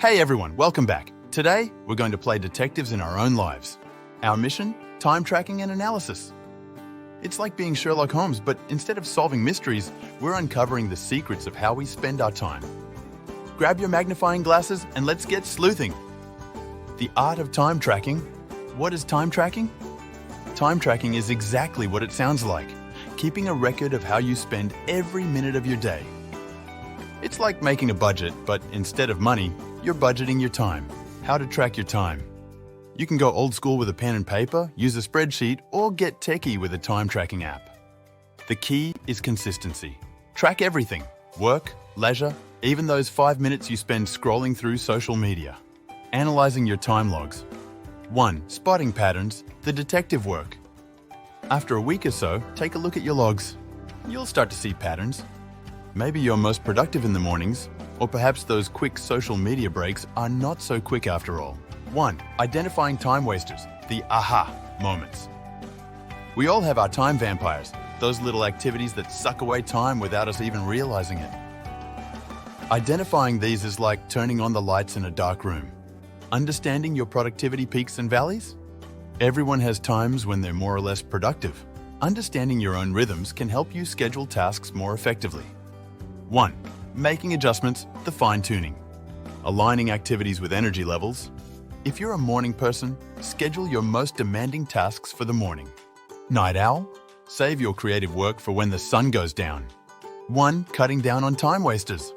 Hey everyone, welcome back. Today, we're going to play detectives in our own lives. Our mission? Time tracking and analysis. It's like being Sherlock Holmes, but instead of solving mysteries, we're uncovering the secrets of how we spend our time. Grab your magnifying glasses and let's get sleuthing. The art of time tracking. What is time tracking? Time tracking is exactly what it sounds like, keeping a record of how you spend every minute of your day. It's like making a budget, but instead of money, you're budgeting your time. How to track your time. You can go old school with a pen and paper, use a spreadsheet, or get techie with a time tracking app. The key is consistency. Track everything: work, leisure, even those 5 minutes you spend scrolling through social media. Analyzing your time logs. 1. Spotting patterns, the detective work. After a week or so, take a look at your logs. You'll start to see patterns. Maybe you're most productive in the mornings, or perhaps those quick social media breaks are not so quick after all. 1. Identifying time wasters, the aha moments. We all have our time vampires, those little activities that suck away time without us even realizing it. Identifying these is like turning on the lights in a dark room. Understanding your productivity peaks and valleys? Everyone has times when they're more or less productive. Understanding your own rhythms can help you schedule tasks more effectively. 1. Making adjustments, the fine-tuning. Aligning activities with energy levels. If you're a morning person, schedule your most demanding tasks for the morning. Night owl? Save your creative work for when the sun goes down. 1. Cutting down on time wasters.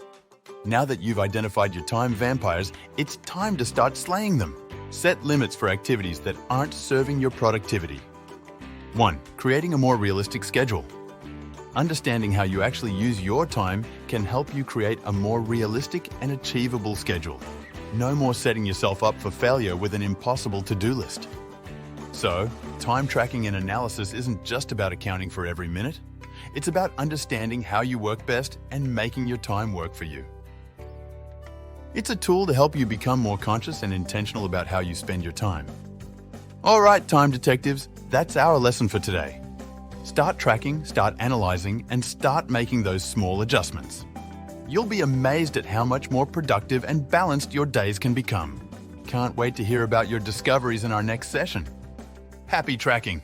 Now that you've identified your time vampires, it's time to start slaying them. Set limits for activities that aren't serving your productivity. 1. Creating a more realistic schedule. Understanding how you actually use your time can help you create a more realistic and achievable schedule. No more setting yourself up for failure with an impossible to-do list. So, time tracking and analysis isn't just about accounting for every minute. It's about understanding how you work best and making your time work for you. It's a tool to help you become more conscious and intentional about how you spend your time. All right, time detectives, that's our lesson for today. Start tracking, start analyzing, and start making those small adjustments. You'll be amazed at how much more productive and balanced your days can become. Can't wait to hear about your discoveries in our next session. Happy tracking!